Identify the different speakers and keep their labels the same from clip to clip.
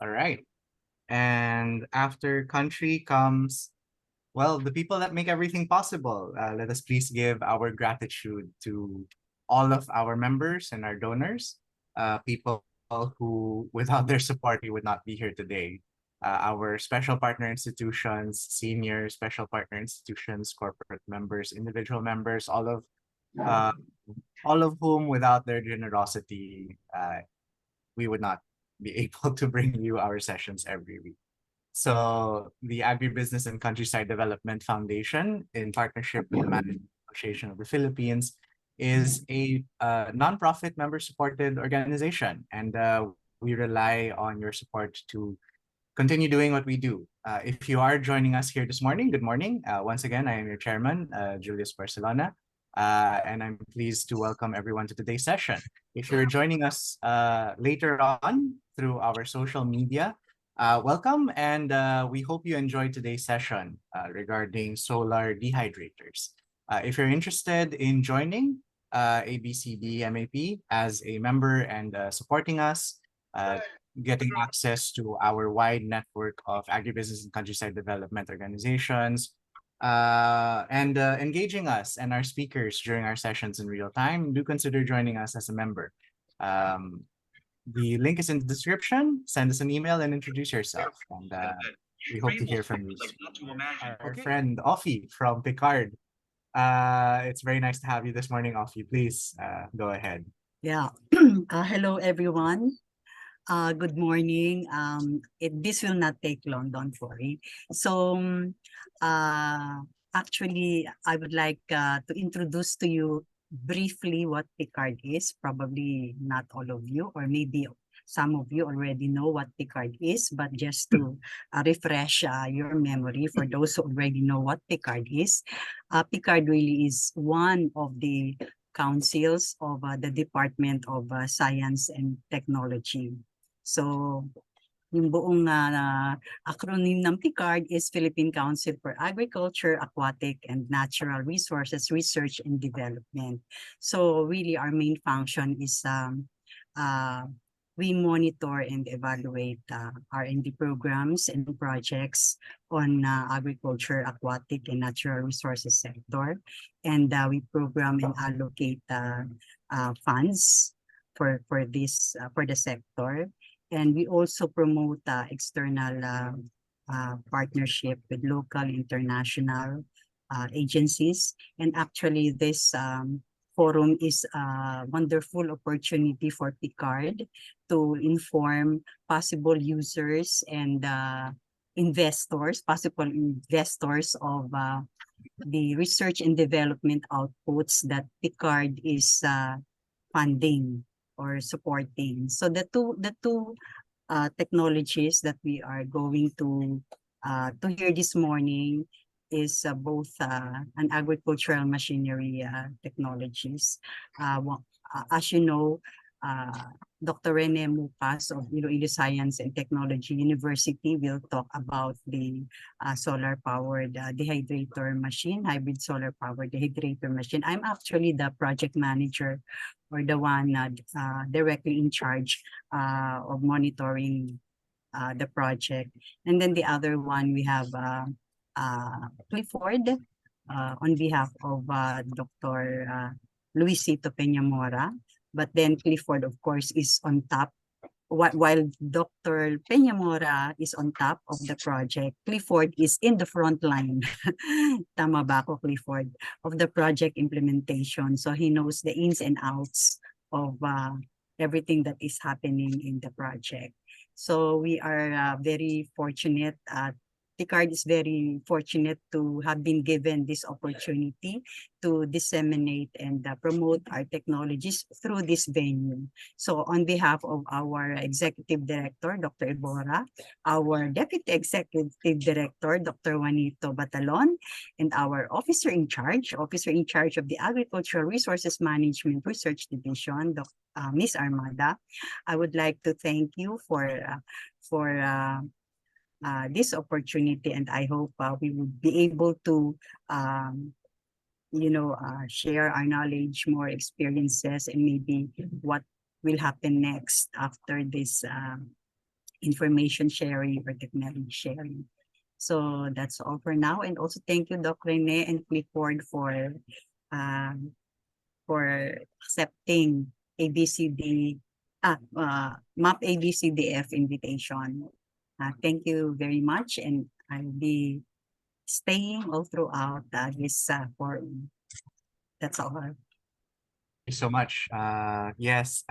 Speaker 1: All right. And after country comes, well, the people that make everything possible. Let us please give our gratitude to all of our members and our donors, people who, without their support, we would not be here today. Our special partner institutions, senior special partner institutions, corporate members, individual members, uh, all of whom, without their generosity, we would not be able to bring you our sessions every week. So the Agribusiness and Countryside Development Foundation, in partnership with the Management Association of the Philippines, is a nonprofit member-supported organization, and we rely on your support to continue doing what we do. If you are joining us here this morning, good morning. Once again, I am your chairman, Julius Barcelona, and I'm pleased to welcome everyone to today's session. If you're joining us later on through our social media, welcome, and we hope you enjoyed today's session regarding solar dehydrators. If you're interested in joining ABCD MAP as a member and supporting us, getting access to our wide network of agribusiness and countryside development organizations, and engaging us and our speakers during our sessions in real time, do consider joining us as a member. The link is in the description. Send us an email and introduce yourself. And we hope to hear from you. Our friend Offie from Picard. It's very nice to have you this morning, Offie. Please go ahead.
Speaker 2: Yeah. Hello, everyone. Good morning. This will not take long, don't worry. So, actually, I would like to introduce to you briefly what Picard is. Probably not all of you, or maybe some of you already know what Picard is, but just to refresh your memory for those who already know what Picard is, Picard really is one of the councils of the Department of Science and Technology. So, yung buong acronym ng PICARD is Philippine Council for Agriculture, Aquatic, and Natural Resources Research and Development. So really our main function is we monitor and evaluate R&D programs and projects on agriculture, aquatic, and natural resources sector. And we program and allocate funds for the sector. And we also promote external partnership with local, international agencies. And actually, this forum is a wonderful opportunity for Picard to inform possible users and possible investors of the research and development outputs that Picard is funding or supporting. So the two technologies that we are going to hear this morning is both an agricultural machinery technologies. As you know, Dr. Mucas of Iloilo Science and Technology University will talk about the solar-powered dehydrator machine, hybrid solar-powered dehydrator machine. I'm actually the project manager or the one directly in charge of monitoring the project. And then the other one, we have Clifford on behalf of Dr. Luisito Peñamora. But then Clifford, of course, is on top. While Dr. Peñamora is on top of the project, Clifford is in the front line. Tama ba ako, Clifford? Of the project implementation. So he knows the ins and outs of everything that is happening in the project. So we are very fortunate. Picard is very fortunate to have been given this opportunity to disseminate and promote our technologies through this venue. So on behalf of our Executive Director, Dr. Iborra, our Deputy Executive Director, Dr. Juanito Batalon, and our Officer in Charge of the Agricultural Resources Management Research Division, Ms. Armada, I would like to thank you for this opportunity, and I hope we will be able to share our knowledge, more experiences, and maybe what will happen next after this information sharing or technology sharing. So that's all for now. And also thank you, Doc Rene and Clifford, um, for accepting ABCD, MAP ABCDF invitation. Thank you very much, and I'll be staying all throughout this forum. That's all.
Speaker 1: You so much. Yes.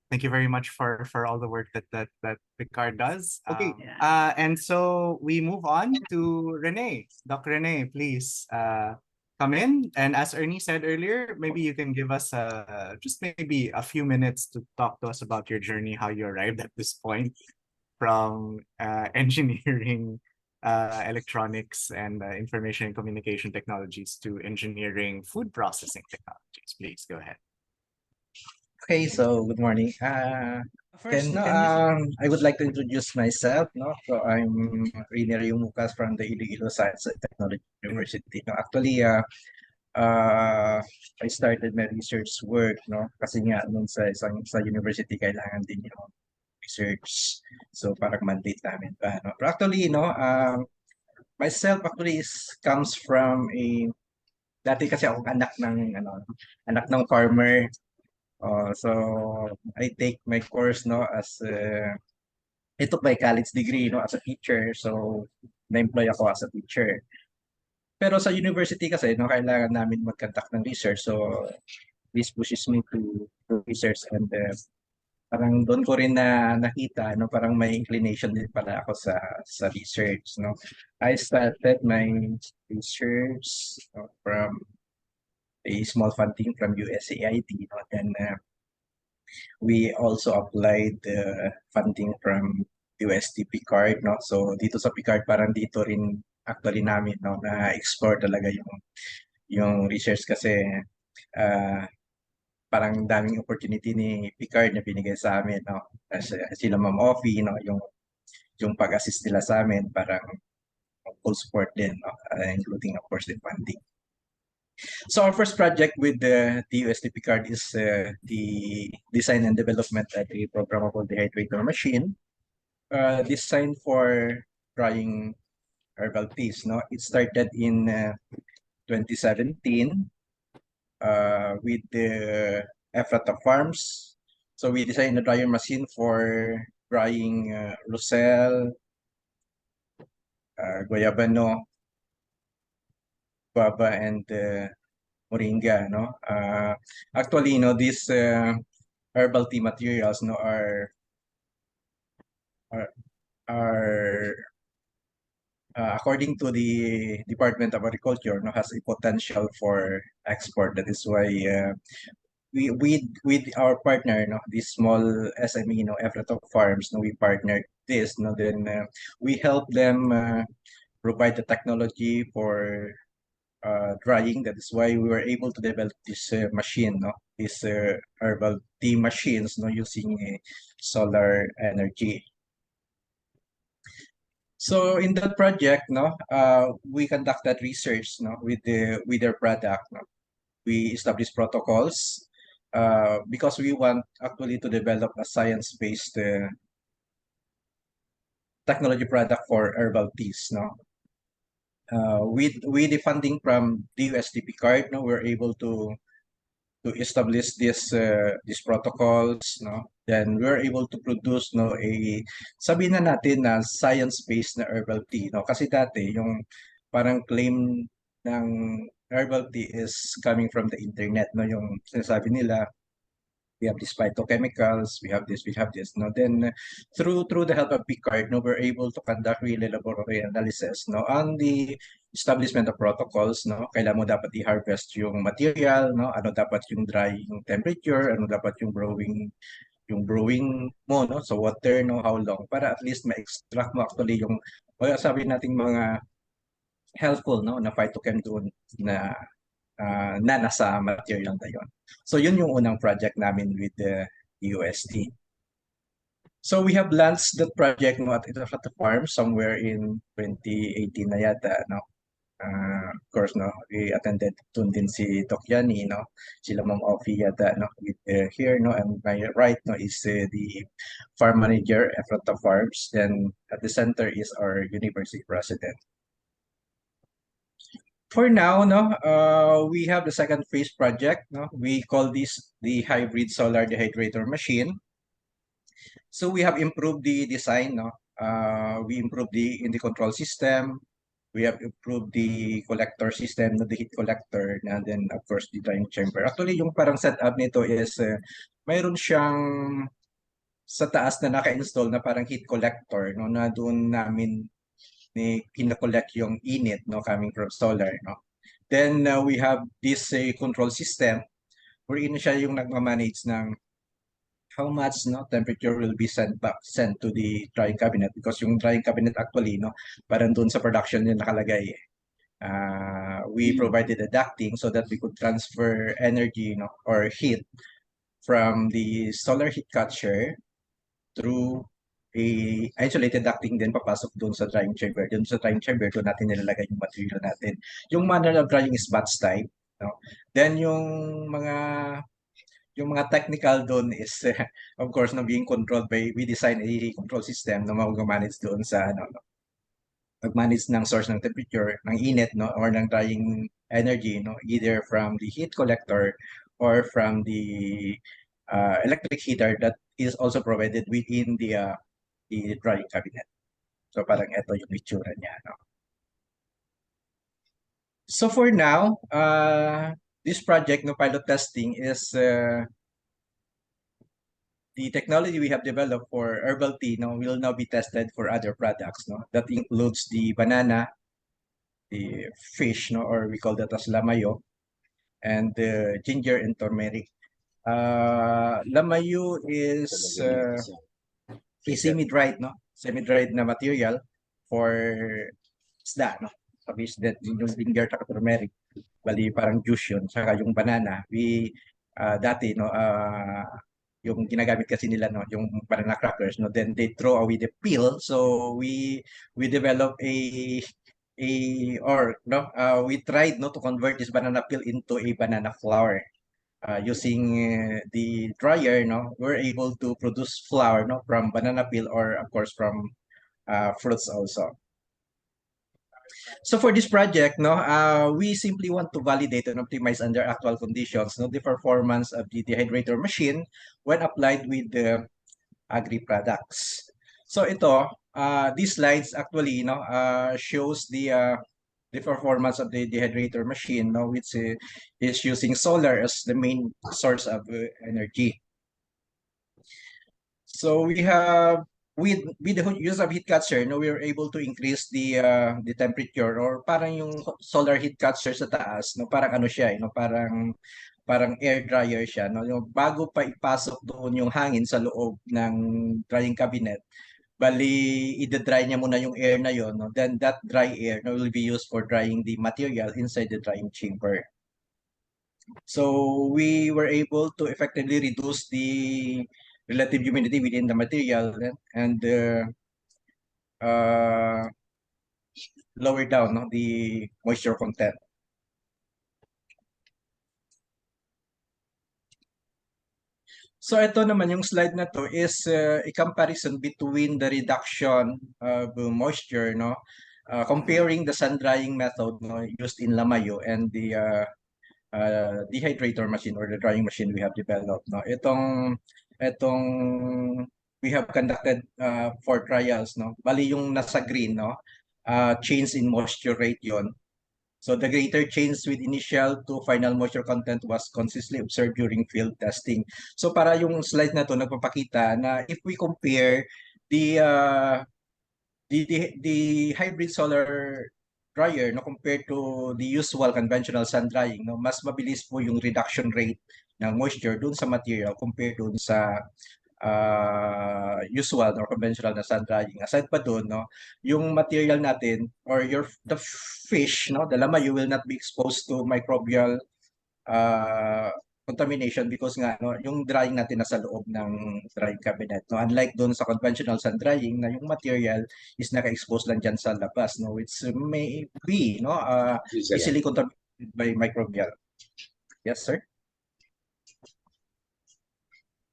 Speaker 1: Thank you very much for all the work that Picard does. Okay.
Speaker 2: Yeah.
Speaker 1: And so we move on to Renee. Doc Renee, please come in. And as Ernie said earlier, maybe you can give us just maybe a few minutes to talk to us about your journey, how you arrived at this point from engineering, electronics, and information and communication technologies to engineering food processing technologies. Please go ahead.
Speaker 3: Okay, so good morning.
Speaker 1: First,
Speaker 3: No, I would like to introduce myself. No, so I'm Renerio Mucas from the Iloilo Science and Technology University. No, actually, I started my research work. No, kasi nga nung sa university kailangan din yung research. So parang mandate namin pa. No, but actually, no, myself actually comes from a dati kasi akong anak ng farmer. So I take my course no as I took my college degree no as a teacher. So na-employ ako as a teacher. Pero sa university kasi no kailangan namin mag-conduct ng research. So this pushes me to research and parang doon ko rin na nakita no parang may inclination din pala ako sa research no. I started my research from a small funding from USAID no then we also applied funding from UST Picard, no? So dito sa Picard, parang dito rin actually namin no, na-explore talaga yung research kasi uh, parang daming opportunity ni Picard na binigay sa amin, no? Kasi sila Ma'am Offie, no? Yung pag-assist nila sa amin, parang full support din, no? Including of course the funding. So our first project with the UST Picard is the design and development of a programmable dehydrator machine designed for drying herbal teas. No, it started in 2017 with the Ephrata Farms. So we designed a dryer machine for drying roselle, guayabano, guava, and moringa. No, actually, you know, these herbal tea materials no are are according to the Department of Agriculture, no, has a potential for export. That is why we with our partner, no, this small SME, no, Ephrata Farms, no, we partnered this, no, then we help them provide the technology for drying. That is why we were able to develop this machine, no, this herbal tea machines, no, using solar energy. So in that project, no, we conducted research, no, with their product. No. We established protocols because we want actually to develop a science-based technology product for herbal teas. No, with the funding from the USDP card, no, we're able to establish these protocols, no, then we're able to produce no sabihin na natin na science-based na herbal tea, no, kasi dati yung parang claim ng herbal tea is coming from the internet, no, yung sinasabi nila we have these phytochemicals, we have this, no, then through the help of Picard, no, we're able to conduct really laboratory analysis, no, on the establishment of protocols, no, kailan mo dapat i-harvest yung material, no, ano dapat yung drying temperature, ano dapat yung brewing mo, no, so water, no, how long, para at least ma-extract mo actually yung, sabi nating mga helpful, no, na phytochem doon na nasa material na yon. So yun yung unang project namin with the UST. So we have launched that project no, at the farm somewhere in 2018 na yata. No? Of course, no, we attended dun din si Doc Yani, no, sila Ma'am Offie yata, no, with, here, no, and my right, no, is the farm manager at Front of Farms. Then at the center is our university president. For now, no, we have the second phase project, no, we call this the hybrid solar dehydrator machine. So we have improved the design, no, we improved in the control system. We have improved the collector system, no, the heat collector, and then of course the drying chamber. Actually, yung parang setup nito is mayroon siyang sa taas na naka-install na parang heat collector, no, na doon namin ni kina-collect yung init, no, coming from solar, no. Then we have this control system wherein siya yung nagma-manage ng how much, no, temperature will be sent to the drying cabinet, because yung drying cabinet actually, no, parang doon sa production yung nakalagay. We provided a ducting so that we could transfer energy, no, or heat from the solar heat catcher through a isolated ducting, din papasok doon sa drying chamber. Doon sa drying chamber, doon natin nilalagay yung material natin. Yung manner of drying is batch type, no? Then yung mga technical doon is of course, no, being controlled by, we design a control system na mag-manage doon sa ano, no, mag-manage ng source ng temperature, ng init, no, or ng drying energy, no, either from the heat collector or from the electric heater that is also provided within the drying cabinet. So parang ito yung itsura niya, no. So for now, this project, no, pilot testing is the technology we have developed for herbal tea, no, will now be tested for other products, no. That includes the banana, the fish, no, or we call that as lamayo, and the ginger and turmeric. Lamayo is a semi-dried, no, semi-dried na material for isda, no. Sabi that yung ginger at turmeric, bali parang juice yun. Saka yung banana, we dati, no, yung ginagamit kasi nila, no, yung banana crackers, no, then they throw away the peel. So we develop we tried, no, to convert this banana peel into a banana flour. Using the dryer, no, we're able to produce flour, no, from banana peel, or of course from fruits also. So for this project, no, we simply want to validate and optimize under actual conditions, no, the performance of the dehydrator machine when applied with the agri products. So ito, these slides actually, no, shows the performance of the dehydrator machine, no, which is using solar as the main source of energy. So we have with the use of heat catcher, no, we are able to increase the temperature, or parang yung solar heat catcher sa taas, no, parang ano siya, no, parang air dryer siya, no, yung bago pa ipasok doon yung hangin sa loob ng drying cabinet, bali ida-dry niya muna yung air na yon, no, then that dry air, no, will be used for drying the material inside the drying chamber. So we were able to effectively reduce the relative humidity within the material, and lower down, no, the moisture content. So ito naman yung slide na to is a comparison between the reduction of moisture, no, comparing the sun drying method, no, used in Lamayo, and the dehydrator machine or the drying machine we have developed, no. Itong we have conducted 4 trials, no. Bali yung nasa green, no, change in moisture rate yon. So the greater change with initial to final moisture content was consistently observed during field testing. So para yung slide na to nagpapakita na if we compare the hybrid solar dryer, no, compared to the usual conventional sun drying, no, mas mabilis po yung reduction rate ng moisture dun sa material compared dun sa usual or conventional na sun drying. Aside pa dun, no, yung material natin or the fish, no, the lama, you will not be exposed to microbial contamination because nga no, yung drying natin nasa loob ng drying cabinet, no, unlike doon sa conventional sun drying na yung material is naka-expose lang dyan sa labas, no, which may be no easily contaminated by microbial. Yes, sir.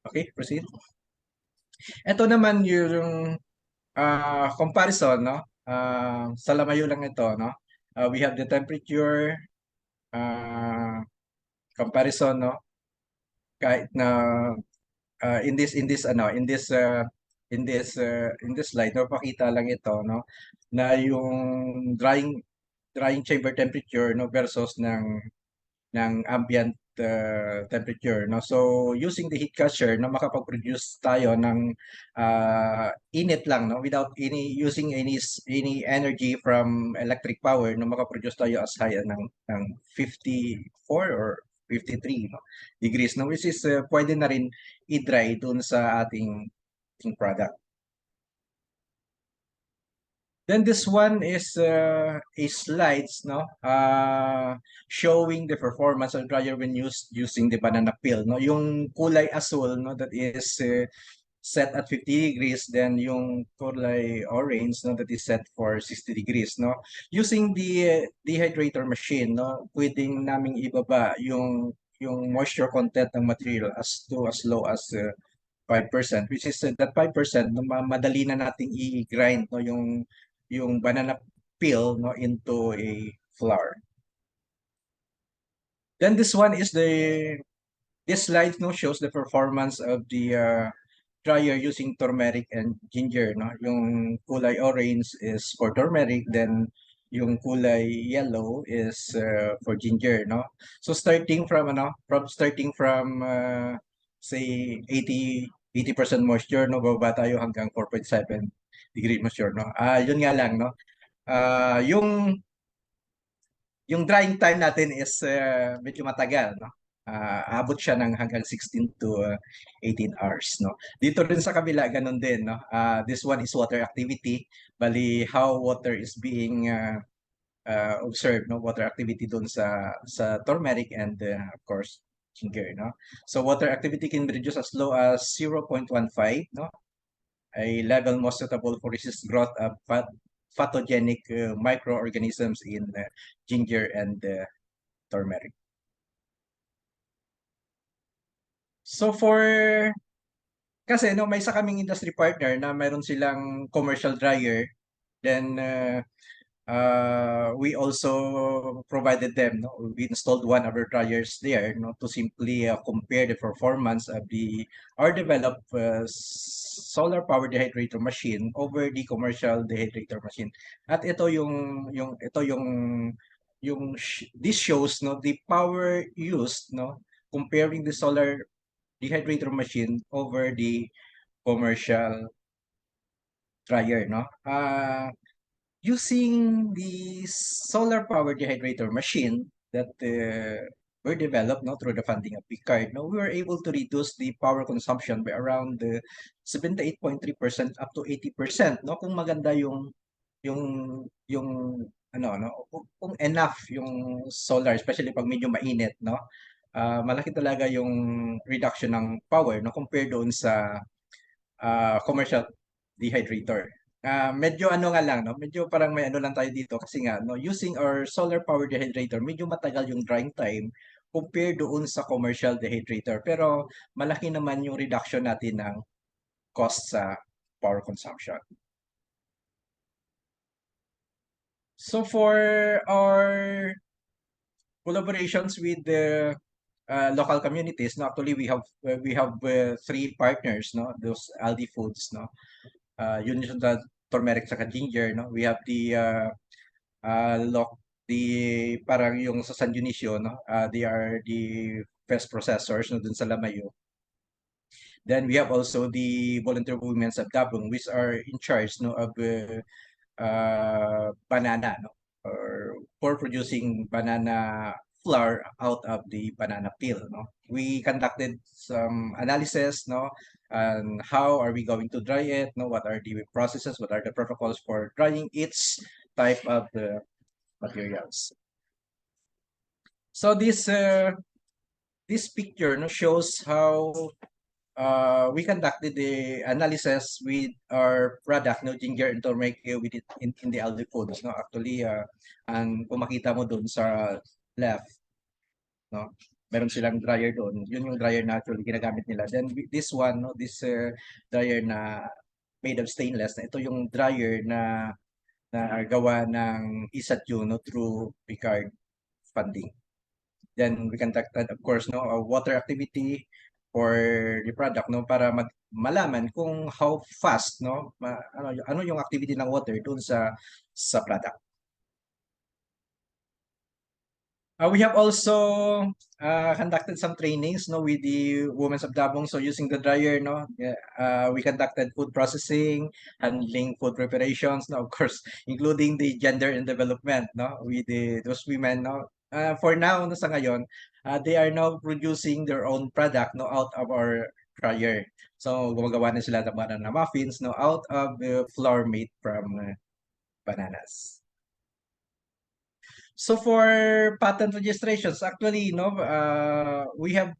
Speaker 3: Okay, proceed. Ito naman yung comparison, no? Sa lamayo lang ito, no? We have the temperature comparison, no? Kahit na in this slide, no, pakita lang ito, no? Na yung drying chamber temperature, no, versus ng ambient temperature, no. So using the heat catcher, no, makapag-produce tayo ng init lang, no, without any energy from electric power, no, makaproduce tayo as high ng 54 or 53, no, degrees, no, which is pwede na rin i-dry dun sa ating product. Then this one is a slides, no, showing the performance of dryer when using the banana peel, no. Yung kulay asul, no, that is set at 50 degrees, then yung kulay orange, no, that is set for 60 degrees, no. Using the dehydrator machine, no, pwedeng naming ibaba yung moisture content ng material as low as 5%, which is that 5%, no, madali na nating i-grind, no, yung banana peel, no, into a flour. Then this one is this slide, no, shows the performance of the dryer using turmeric and ginger, no. Yung kulay orange is for turmeric, then yung kulay yellow is for ginger, no. So starting from say 80% moisture, no, baba tayo hanggang 4.7 degree moisture, no. Yun nga lang, no. Yung drying time natin is medyo matagal, no. Abot siya ng hanggang 16 to 18 hours, no. Dito rin sa kabila ganun din, no. This one is water activity, bali how water is being observed, no, water activity dun sa turmeric and of course ginger, no. So water activity can be reduced as low as 0.15, no, a level most suitable for resist growth of pathogenic microorganisms in ginger and turmeric. So kasi no, may isa kaming industry partner na mayroon silang commercial dryer, then we also provided them, no, we installed one of our dryers there, no, to simply compare the performance of our developed solar power dehydrator machine over the commercial dehydrator machine. At ito this shows, no, the power used, no, comparing the solar dehydrator machine over the commercial dryer, no. Using the solar power dehydrator machine that were developed, no, through the funding of PICARD, no, we were able to reduce the power consumption by around 78.3% up to 80%, no, kung maganda yung ano, no, kung enough yung solar, especially pag medyo mainit, no. Malaki talaga yung reduction ng power, no, compared doon sa commercial dehydrator. Medyo ano nga lang, no, medyo parang may ano lang tayo dito kasi nga, no, using our solar power dehydrator, medyo matagal yung drying time compared doon sa commercial dehydrator. Pero malaki naman yung reduction natin ng cost sa power consumption. So for our collaborations with the local communities, no, actually we have three partners, no, those Aldi Foods, no. Yun yung sa turmeric sa ginger, no. We have the parang yung sa San Dionisio, no. They are the best processors, no, dun sa Lamayo. Then we have also the volunteer women of Dabong, which are in charge, no, of banana, no, or for producing banana flour out of the banana peel, no. We conducted some analysis, no, and how are we going to dry it, no, what are the processes, what are the protocols for drying each type of the materials. So this this picture no shows how we conducted the analysis with our product no ginger and turmeric with it in the algae foods no actually ang kung makita mo doon sa left no meron silang dryer doon yun yung dryer na actually ginagamit nila then this one no this dryer na made of stainless na ito yung dryer na gawa ng ISATU no through Picard funding. Then we conducted of course no a water activity for the product no para malaman kung how fast no ano yung activity ng water doon sa product. We have also conducted some trainings no with the women of Dabong so using the dryer no we conducted food processing handling food preparations no of course including the gender and development no with those women no for now no sa ngayon they are now producing their own product no out of our dryer so gumagawa na sila ng banana muffins no out of the flour made from bananas. So for patent registrations, actually, no, we have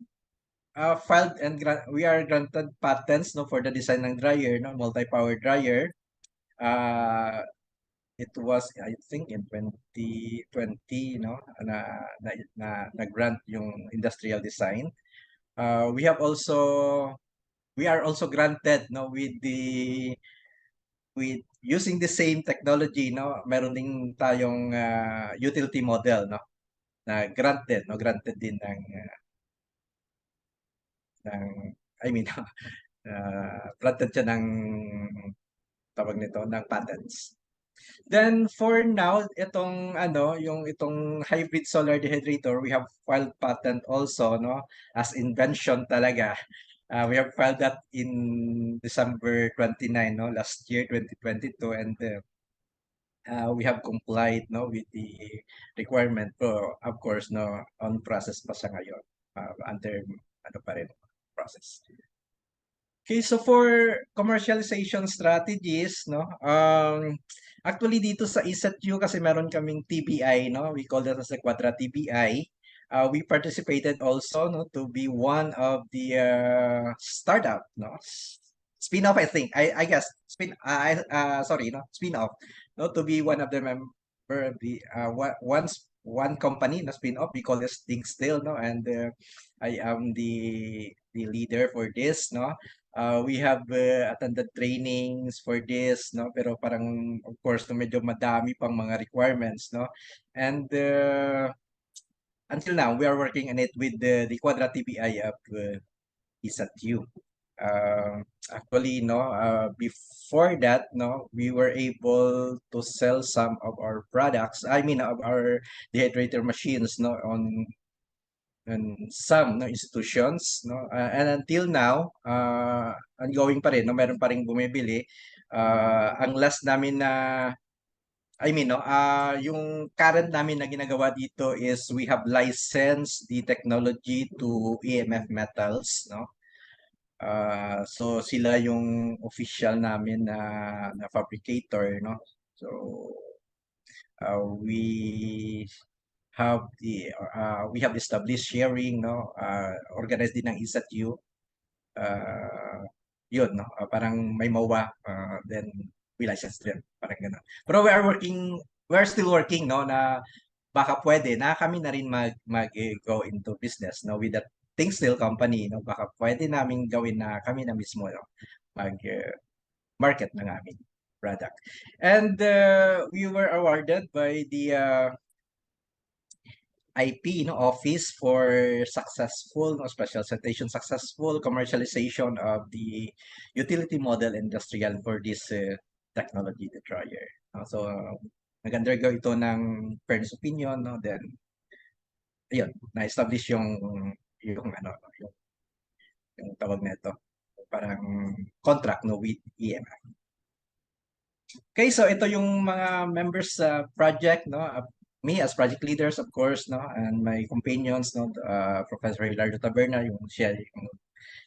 Speaker 3: filed and we are granted patents, no, for the design ng dryer, no, multi-power dryer. It was, I think, in 2020, no, na grant yung industrial design. We are also granted, no, with using the same technology, no, meron din tayong utility model, no, na granted din ng I mean, granted siya ng tawag nito, ng patents. Then for now, itong hybrid solar dehydrator, we have filed patent also, no, as invention talaga. We have filed that in December 29, no, last year, 2022, and we have complied no with the requirement pero of course no on process pa sa ngayon under ano pa rin process. Okay, so for commercialization strategies no actually dito sa ISATU kasi meron kaming TBI no we call that as a Quadra TBI. We participated also no to be one of the startup no spin-off I think I guess sorry no spin-off no to be one of the member of the one company na spin-off we call this Think Still no and I am the leader for this no we have attended trainings for this no pero parang of course no medyo madami pang mga requirements no and until now we are working on it with the Quadra TBI of ISATU. Actually, no, before that, no, we were able to sell some of our products. I mean, of our dehydrator machines, no, on some no, institutions, no, and until now, ongoing pa rin, no, meron pa rin bumibili. Ang last namin na I mean, no, yung current namin na ginagawa dito is we have licensed the technology to EMF Metals, no? So sila yung official namin na fabricator, no? So we have established sharing, no? Organized din ng ISATU. Yun, no? Parang may MOA, then we license them, parang gano'n. Pero we are still working, no? Na baka pwede na kami na rin go into business, no? With that Think Still company, no? Baka pwede namin gawin na kami na mismo, no? Market ng aming product. And we were awarded by the IP no office for successful no special citation successful commercialization of the utility model industrial for this technology the dryer. So nag-undergo ito ng fairness opinion no then ayun na-establish yung ano yung tawag nito parang contract no with EMF. Okay, so ito yung mga members sa project no me as project leaders of course no and my companions no Professor Hilario Taberna yung siya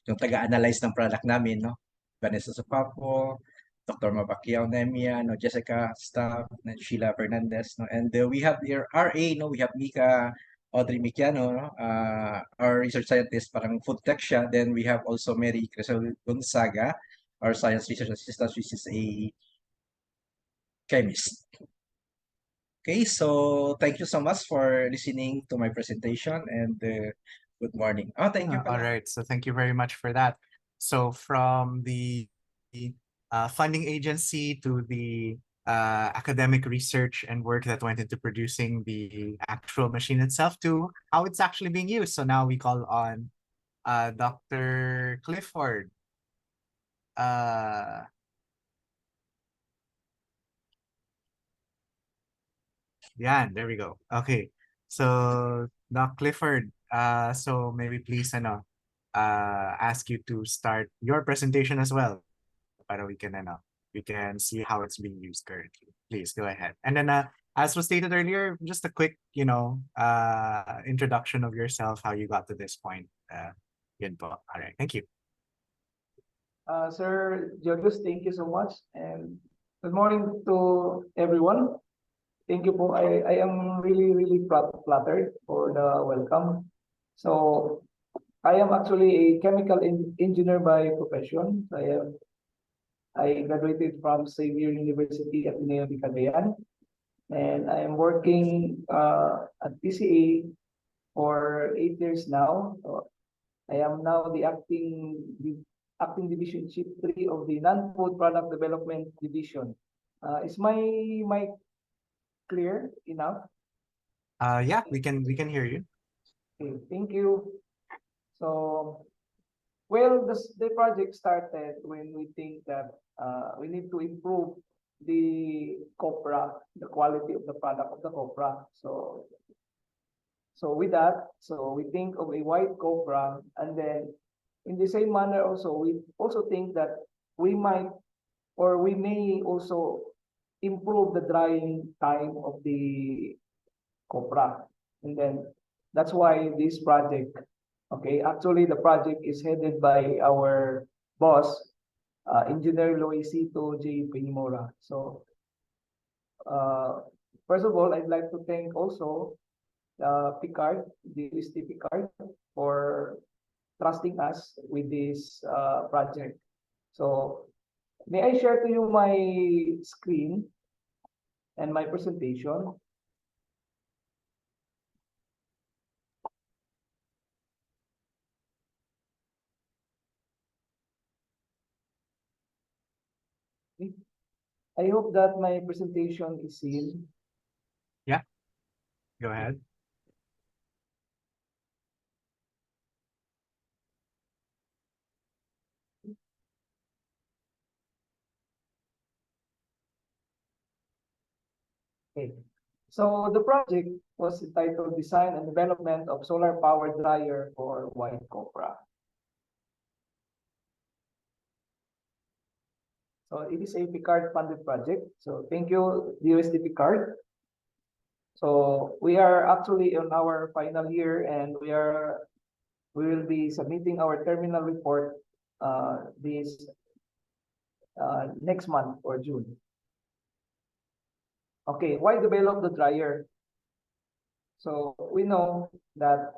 Speaker 3: yung taga-analyze ng product namin no Vanessa Sopapo, Dr. Mabakiao Nemia, no Jessica staff, and Sheila Fernandez no and we have your RA no we have Mika Audrey Miciano, no? Our research scientist, parang food tech siya. Then we have also Mary Crisol Gonzaga, our science research assistant, which is a chemist. Okay, so thank you so much for listening to my presentation and good morning. Oh, thank you
Speaker 1: All
Speaker 3: pala.
Speaker 1: right, so thank you very much for that. So from the funding agency to the academic research and work that went into producing the actual machine itself to how it's actually being used. So now we call on Dr. Clifford. Yeah, there we go. Okay. So Doc Clifford, so maybe please ask you to start your presentation as well para we can see how it's being used currently. Please go ahead. And then as was stated earlier, just a quick, introduction of yourself, how you got to this point. Yun po. All right. Thank you.
Speaker 4: Sir Georgios, thank you so much. And good morning to everyone. Thank you po. I am really, really flattered for the welcome. So I am actually a chemical engineer by profession. I graduated from Xavier University at Renerio, and I am working at PCA for 8 years now. So I am now the acting division chief 3 of the non-food product development division. Is my mic clear enough?
Speaker 1: Yeah, we can hear you.
Speaker 4: Okay, thank you. So, well, the project started when we think that we need to improve the copra, the quality of the product of the copra. So with that, so we think of a white copra, and then in the same manner also, we also think that we might or we may also improve the drying time of the copra. And then that's why this project, okay, actually the project is headed by our boss, Engineer Luisito J. Pinimora. So first of all, I'd like to thank also Picard, the UST Picard, for trusting us with this project. So may I share to you my screen and my presentation? I hope that my presentation is seen.
Speaker 1: Yeah, go ahead.
Speaker 4: Okay. So the project was entitled Design and Development of Solar Powered Dryer for White Copra. So it is a Picard funded project. So thank you, USD Picard. So we are actually on our final year, and we will be submitting our terminal report this next month or June. Okay, why develop the dryer? So we know that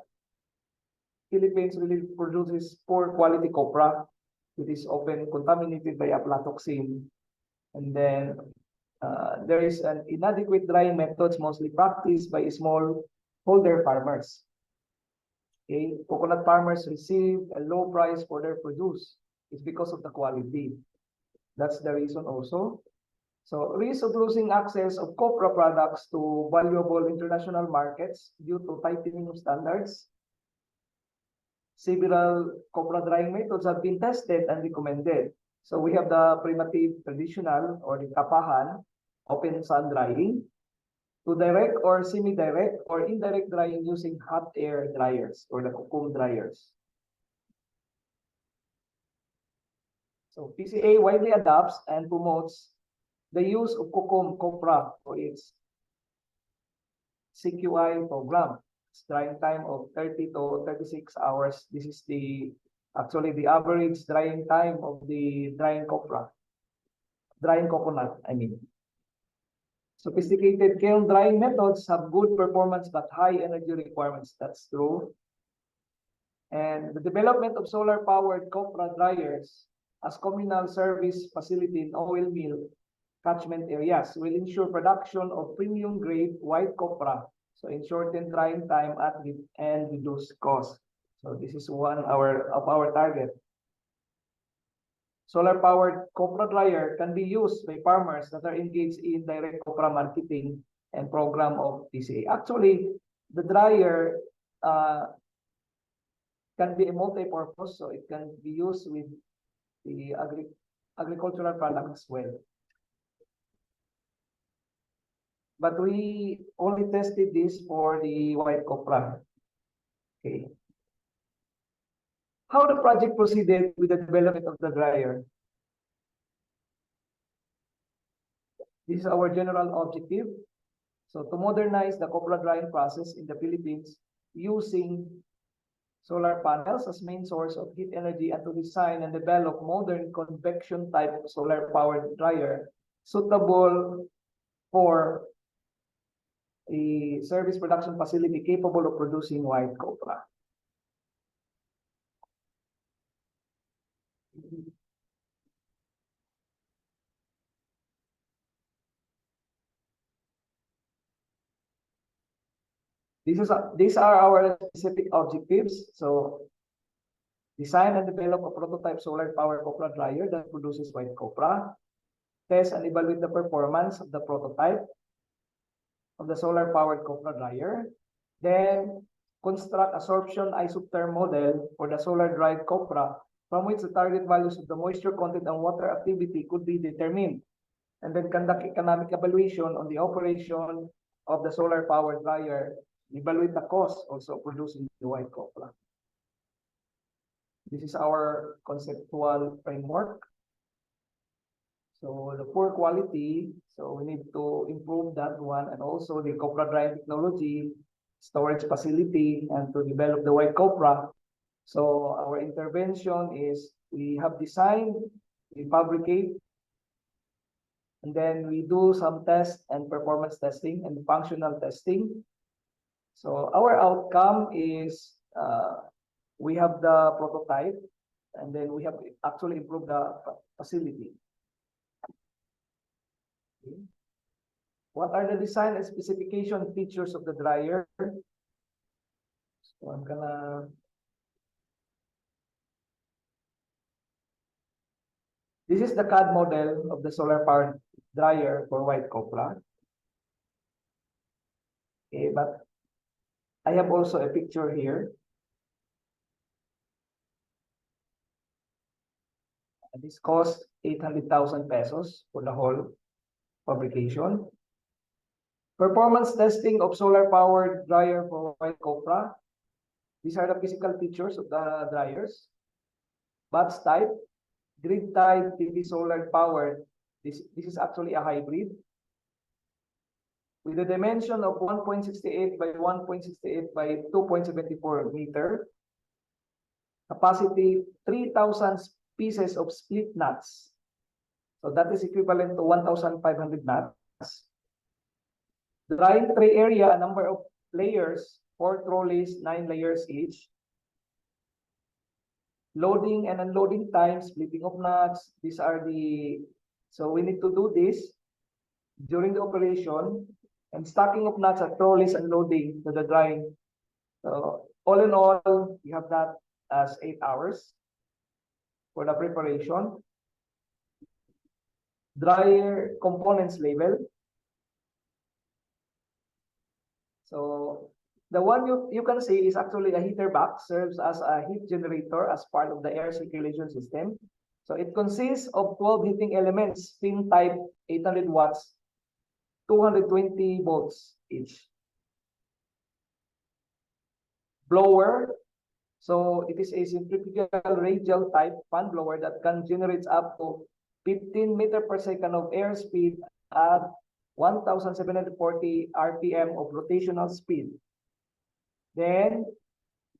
Speaker 4: Philippines really produces poor quality copra. It is often contaminated by aflatoxin. And then there is an inadequate drying methods mostly practiced by small holder farmers. Okay, coconut farmers receive a low price for their produce. It's because of the quality. That's the reason also. So risk of losing access of copra products to valuable international markets due to tightening of standards. Several copra drying methods have been tested and recommended. So we have the primitive traditional or the tapahan, open sun drying, to direct or semi-direct or indirect drying using hot air dryers or the cocoon dryers. So PCA widely adopts and promotes the use of cocoon copra for its CQI program. It's drying time of 30 to 36 hours. This is actually the average drying time of the drying copra, drying coconut, I mean. Sophisticated kiln drying methods have good performance but high energy requirements. That's true. And the development of solar-powered copra dryers as communal service facility in oil mill catchment areas will ensure production of premium grade white copra. So in shortened drying time and reduce cost. So this is one of our target. Solar-powered copra dryer can be used by farmers that are engaged in direct copra marketing and program of TCA. Actually, the dryer can be a multi-purpose, so it can be used with the agricultural products as well. But we only tested this for the white copra. Okay. How the project proceeded with the development of the dryer. This is our general objective. So to modernize the copra drying process in the Philippines using solar panels as main source of heat energy and to design and develop modern convection type of solar powered dryer suitable for a service production facility capable of producing white copra. These are our specific objectives. So design and develop a prototype solar powered copra dryer that produces white copra. Test and evaluate the performance of the prototype of the solar powered copra dryer. Then construct absorption isotherm model for the solar dried copra from which the target values of the moisture content and water activity could be determined. And then conduct economic evaluation on the operation of the solar powered dryer. Evaluate the cost also of producing the white copra. This is our conceptual framework. So the poor quality, so we need to improve that one, and also the copra drying technology, storage facility, and to develop the white copra. So our intervention is we have designed, we fabricate, and then we do some tests and performance testing and functional testing. So our outcome is we have the prototype, and then we have actually improved the facility. Okay. What are the design and specification features of the dryer? So I'm gonna. This is the CAD model of the solar powered dryer for white copra. Okay, but I have also a picture here. This cost 800,000 pesos for the whole fabrication. Performance testing of solar powered dryer for white copra. These are the physical features of the dryers. Batch type, grid tied PV solar powered. This is actually a hybrid with a dimension of 1.68 by 1.68 by 2.74 meter. Capacity 3,000 pieces of split nuts. So that is equivalent to 1,500 nuts. The drying tray area, a number of layers, 4 trolleys, 9 layers each. Loading and unloading time, splitting of nuts. These are so we need to do this during the operation, and stacking of nuts at trolleys and loading to the drying. So all in all, you have that as 8 hours for the preparation. Dryer components label. So the one you can see is actually a heater box, serves as a heat generator as part of the air circulation system. So it consists of 12 heating elements, pin type 800 watts, 220 volts each. Blower. So it is a centrifugal radial type fan blower that can generate up to 15 meters per second of air speed at 1,740 RPM of rotational speed. Then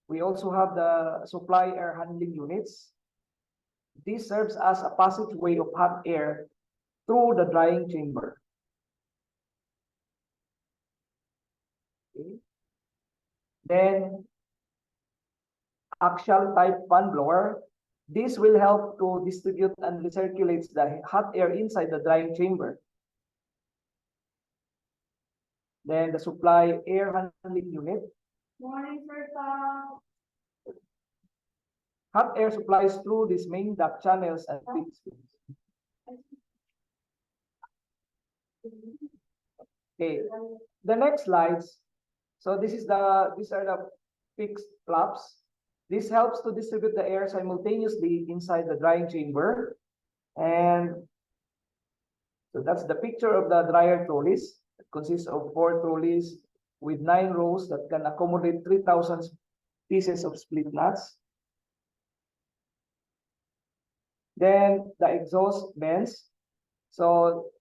Speaker 4: we also have the supply air handling units. This serves as a passageway of hot air through the drying chamber. Then axial type fan blower. This will help to distribute and recirculate the hot air inside the drying chamber. Then the supply air handling unit.
Speaker 5: Morning, sir.
Speaker 4: Hot air supplies through these main duct channels and pits. Okay, the next slides. So these are the fixed flaps. This helps to distribute the air simultaneously inside the drying chamber. And so that's the picture of the dryer trolleys. It consists of 4 trolleys with 9 rows that can accommodate 3,000 pieces of split nuts. Then the exhaust vents. So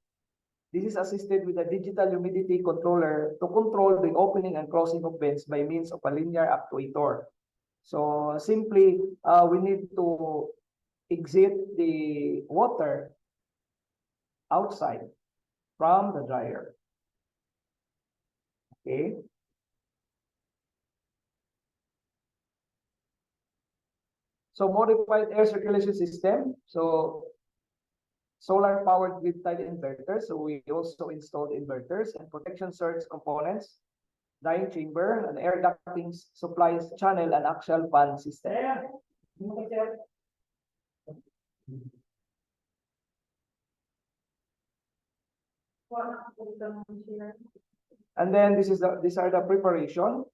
Speaker 4: this is assisted with a digital humidity controller to control the opening and closing of vents by means of a linear actuator. So simply, we need to exit the water outside from the dryer. Okay. So modified air circulation system. So solar powered grid tied inverters. So we also installed inverters and protection surge components, drying chamber, and air ducting supplies channel and axial fan system. And then these are the preparation,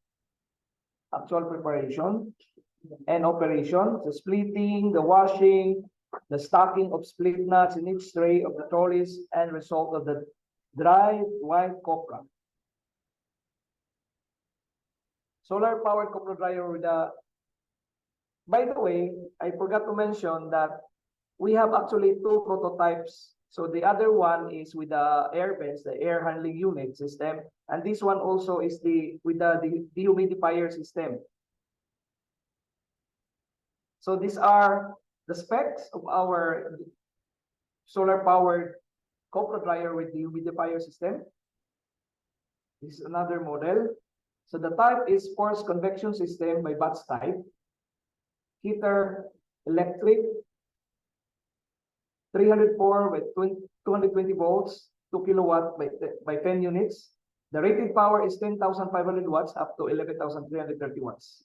Speaker 4: actual preparation and operation, the splitting, the washing, the stacking of split nuts in each tray of the trolleys, and result of the dried white copra. Solar powered copra dryer with a, by the way, I forgot to mention that we have actually 2 prototypes. So the other one is with the air vents, the air handling unit system, and this one also is with the dehumidifier system. So these are the specs of our solar powered copra dryer with the dehumidifier system. This is another model. So the type is forced convection system by batch type, heater electric, 304 by 220 volts, 2 kilowatt by 10 units. The rated power is 10,500 watts up to 11,330 watts.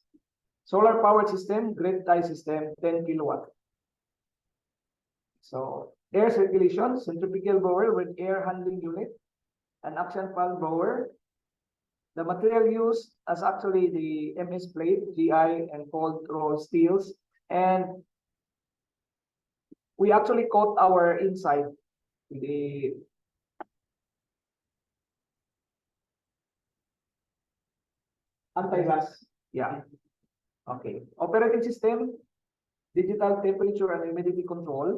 Speaker 4: Solar powered system, grid tie system, 10 kilowatt. So air circulation, centrifugal blower with air handling unit, an axial fan blower. The material used as actually the MS plate, GI, and cold roll steels. And we actually coat our inside with the anti-gas. Yeah. Okay. Operating system, digital temperature and humidity control,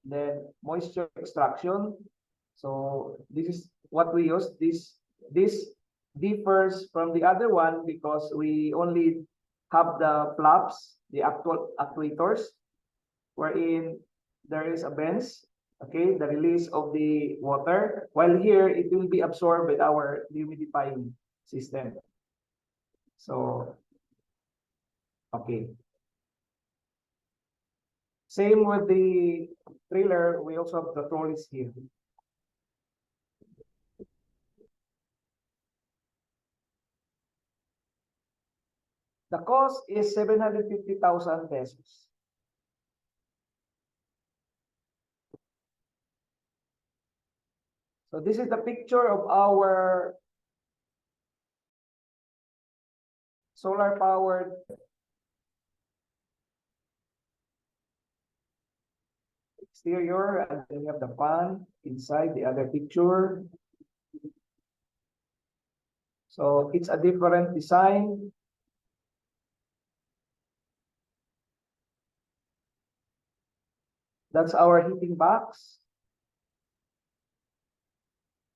Speaker 4: then moisture extraction. So this is what we use. This differs from the other one because we only have the flaps, the actual actuators, wherein there is a bench, okay, the release of the water, while here it will be absorbed by our humidifying system. So, okay. Same with the trailer, we also have the trolleys here. The cost is 750,000 pesos. So this is the picture of our solar powered exterior, and then we have the fan inside the other picture. So it's a different design. That's our heating box.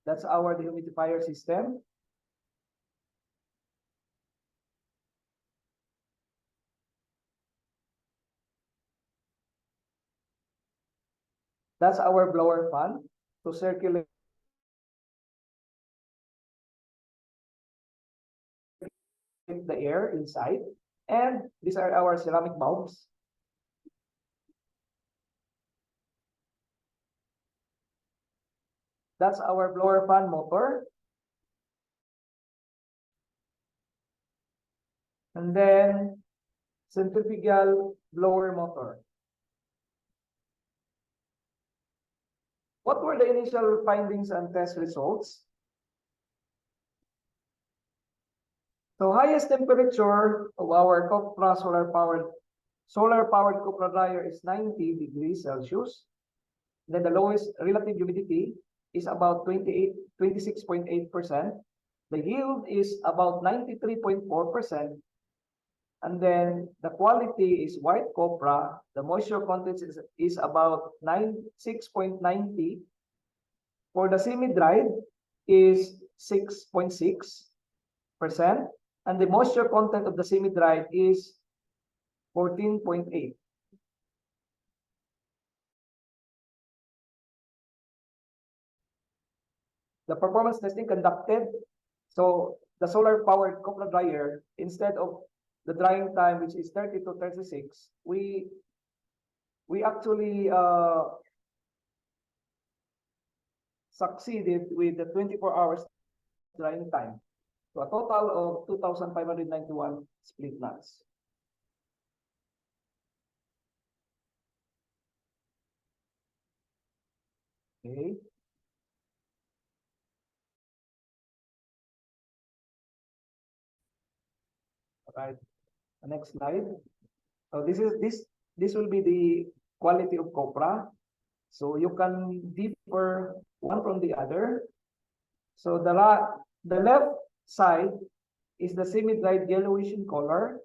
Speaker 4: That's our dehumidifier system. That's our blower fan to circulate circulate the air inside. And these are our ceramic bulbs. That's our blower fan motor. And then centrifugal blower motor. What were the initial findings and test results? So highest temperature of our Copra solar-powered Copra dryer is 90 degrees Celsius. Then the lowest relative humidity is about 26.8%. The yield is about 93.4%. And then the quality is white copra. The moisture content is about 6.90. For the semi-dried is 6.6%. And the moisture content of the semi-dried is 14.8. The performance testing conducted. So the solar-powered copra dryer, instead of the drying time, which is 30 to 36, we actually succeeded with the 24 hours drying time. So a total of 2,591 split nuts. Okay. All right. The next slide. So this will be the quality of copra. So you can differ one from the other. So the left side is the semi-dried yellowish in color,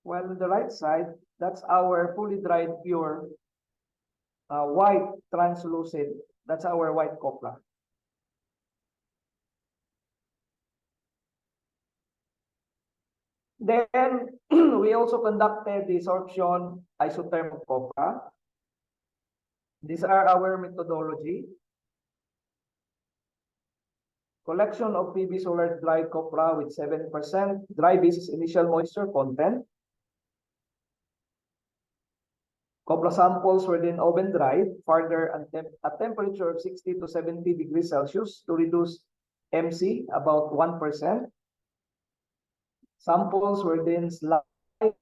Speaker 4: while on the right side, that's our fully dried pure white translucent. That's our white copra. Then we also conducted the sorption isotherm of copra. These are our methodology. Collection of PV solar dry copra with 7% dry basis initial moisture content. Copra samples were then oven dried further at temperature of 60 to 70 degrees Celsius to reduce MC about 1%. Samples were then sliced to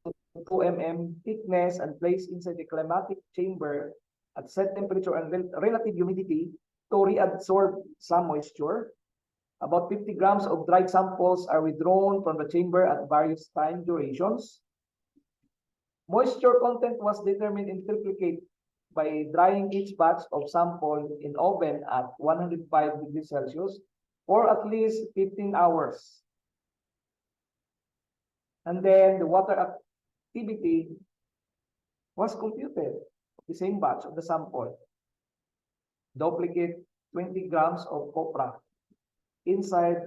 Speaker 4: 2 mm thickness and placed inside the climatic chamber at set temperature and relative humidity to reabsorb some moisture. About 50 grams of dried samples are withdrawn from the chamber at various time durations. Moisture content was determined in triplicate by drying each batch of sample in oven at 105 degrees Celsius for at least 15 hours. And then the water activity was computed, the same batch of the sample. Duplicate 20 grams of copra. Inside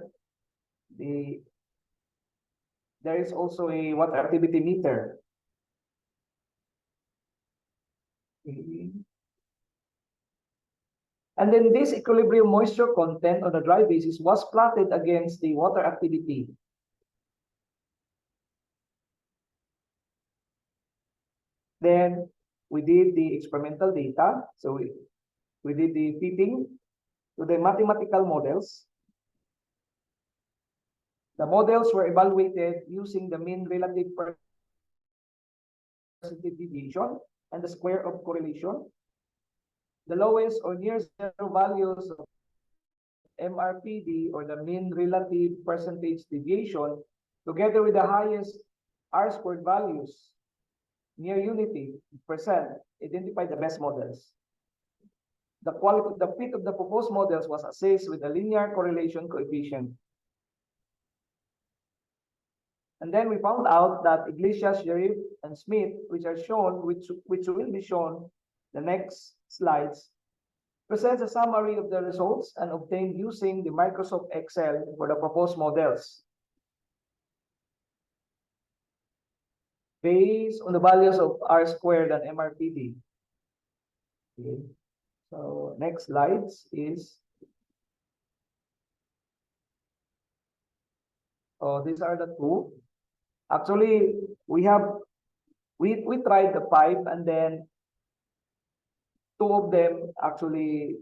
Speaker 4: there is also a water activity meter. And then this equilibrium moisture content on a dry basis was plotted against the water activity. Then we did the experimental data. So we did the fitting to the mathematical models. The models were evaluated using the mean relative percentage deviation and the square of correlation. The lowest or near zero values of MRPD, or the mean relative percentage deviation, together with the highest R-squared values near unity percent, identify the best models. The quality, the fit of the proposed models was assessed with a linear correlation coefficient. And then we found out that Iglesias, Sharif, and Smith, which are shown, which will be shown the next slides, presents a summary of the results and obtained using the Microsoft Excel for the proposed models, based on the values of R squared and MRPD. Okay. So next slides is So these are the two. Actually, we tried the 5, and then 2 of them actually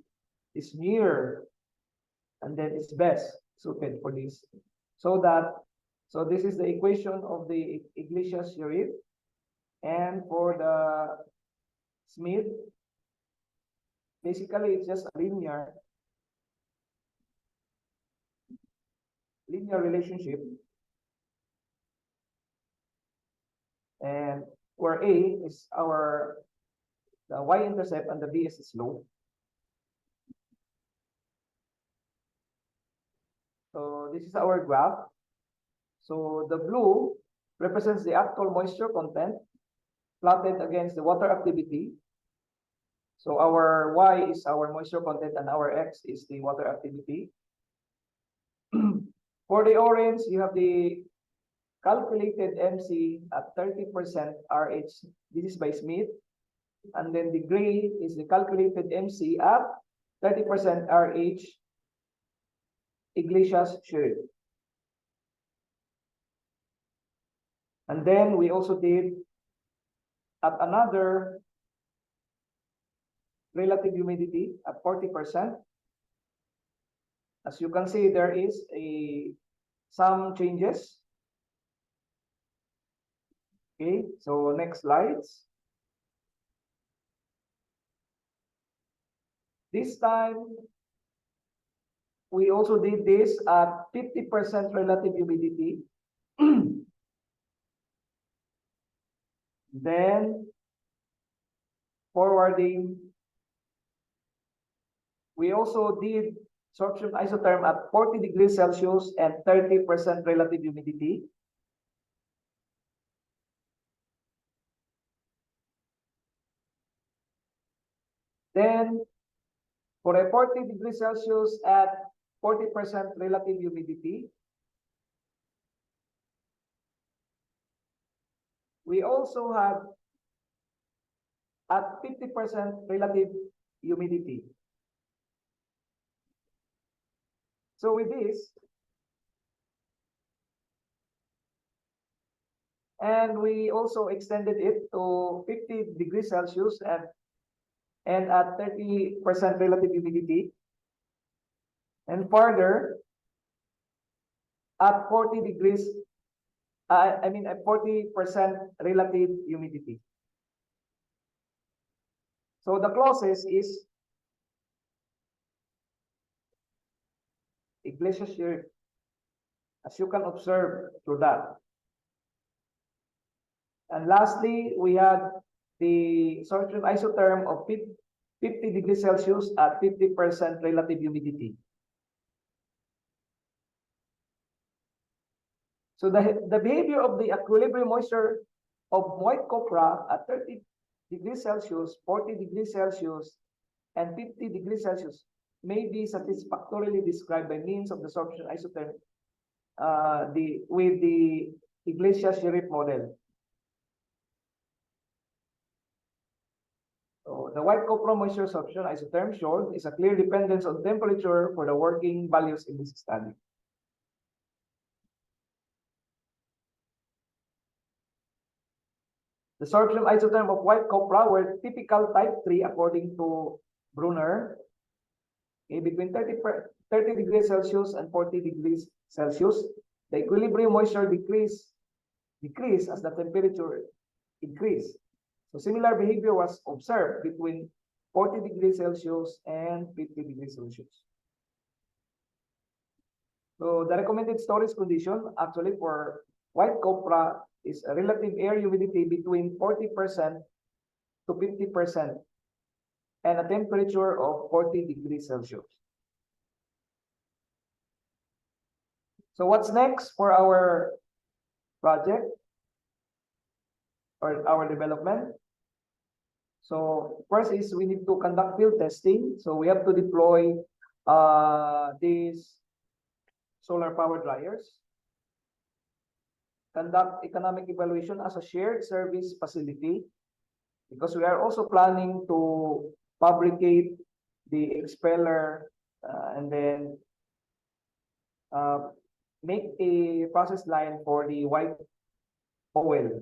Speaker 4: is near, and then it's best suited for this. So this is the equation of the Iglesias Sheriff, and for the Smith, basically it's just a linear relationship, and where A is the y-intercept and the B is the slope. So this is our graph. So the blue represents the actual moisture content plotted against the water activity. So our Y is our moisture content and our X is the water activity. For the orange, you have the calculated MC at 30% RH. This is by Smith. And then the gray is the calculated MC at 30% RH, Iglesias Sheriff. And then we also did at another relative humidity at 40%. As you can see, there is some changes. Okay, so next slides. This time, we also did this at 50% relative humidity. Then, forwarding, we also did sorption isotherm at 40 degrees Celsius and 30% relative humidity. Then, for a 40 degrees Celsius at 40% relative humidity, we also have at 50% relative humidity. So with this, and we also extended it to 50 degrees Celsius and at 30% relative humidity. And further, at 40 degrees, at 40% relative humidity. So the closest is Iglesias Sheriff, as you can observe through that. And lastly, we had the sorption isotherm of 50 degrees Celsius at 50% relative humidity. So the behavior of the equilibrium moisture of white copra at 30 degrees Celsius, 40 degrees Celsius, and 50 degrees Celsius may be satisfactorily described by means of the sorption isotherm with the Iglesias Sheriff model. So the white copra moisture sorption isotherm showed is a clear dependence on temperature for the working values in this study. The sorption isotherm of white copra were typical type 3 according to Brunner, between 30 degrees Celsius and 40 degrees Celsius. The equilibrium moisture decrease as the temperature increased. So similar behavior was observed between 40 degrees Celsius and 50 degrees Celsius. So the recommended storage condition actually for white copra is a relative air humidity between 40% to 50% and a temperature of 40 degrees Celsius. So what's next for our project or our development? So first is we need to conduct field testing. So we have to deploy these solar power dryers, conduct economic evaluation as a shared service facility, because we are also planning to fabricate the expeller and then make a process line for the white oil.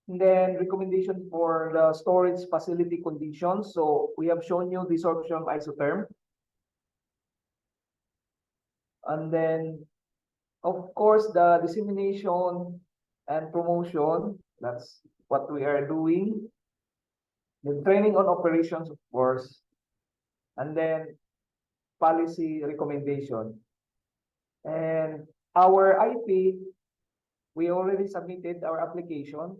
Speaker 4: And then recommendation for the storage facility conditions. So we have shown you the sorption of isotherm. And then, of course, the dissemination and promotion. That's what we are doing. The training on operations, of course. And then policy recommendation. And our IP, we already submitted our application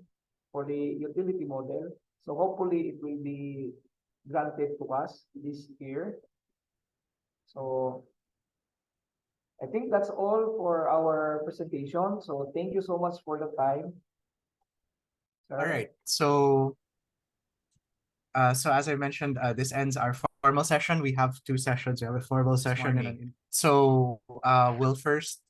Speaker 4: for the utility model. So hopefully it will be granted to us this year. So I think that's all for our presentation. So thank you so much for the time. Sir.
Speaker 1: All right. So as I mentioned, this ends our formal session. We have two sessions. We have a formal session and so we'll first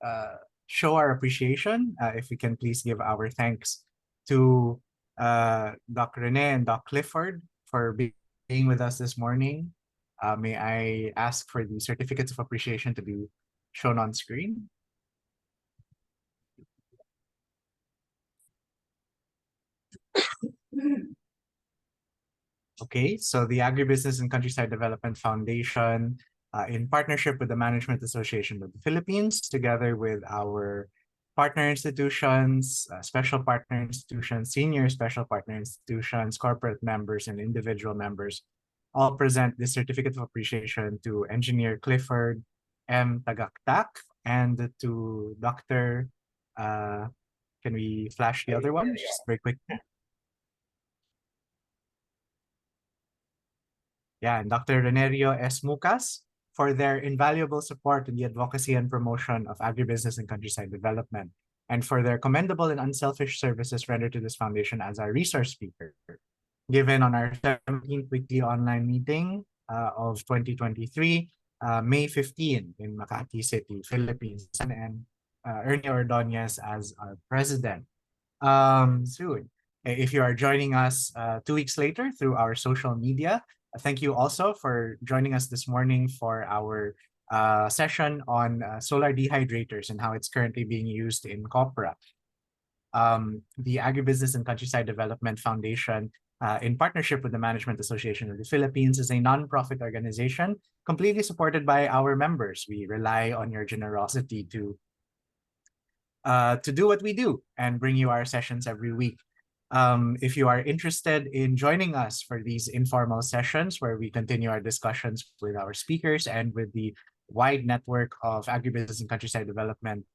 Speaker 1: show our appreciation. If we can please give our thanks to Doc Rene and Doc Clifford for being with us this morning. May I ask for the certificates of appreciation to be shown on screen? Okay, so the Agribusiness and Countryside Development Foundation, in partnership with the Management Association of the Philippines, together with our partner institutions, special partner institutions, senior special partner institutions, corporate members, and individual members, all present this certificate of appreciation to Engineer Clifford M. Tagactac and to Dr. Can we flash the other one? Just very quick. Yeah, and Dr. Renerio S. Mucas for their invaluable support in the advocacy and promotion of agribusiness and countryside development, and for their commendable and unselfish services rendered to this foundation as our resource speaker, given on our 17th weekly online meeting of 2023, May 15 in Makati City, Philippines, and Ernie Ordonez as our president. Soon. If you are joining us 2 weeks later through our social media, thank you also for joining us this morning for our session on solar dehydrators and how it's currently being used in Copra. The Agribusiness and Countryside Development Foundation, in partnership with the Management Association of the Philippines, is a non-profit organization completely supported by our members. We rely on your generosity to do what we do and bring you our sessions every week. If you are interested in joining us for these informal sessions where we continue our discussions with our speakers and with the wide network of agribusiness and countryside development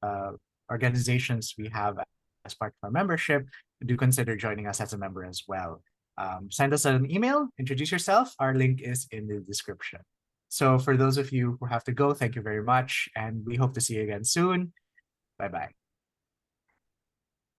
Speaker 1: organizations we have as part of our membership, do consider joining us as a member as well. Send us an email, introduce yourself. Our link is in the description. So for those of you who have to go, thank you very much. And we hope to see you again soon. Bye-bye.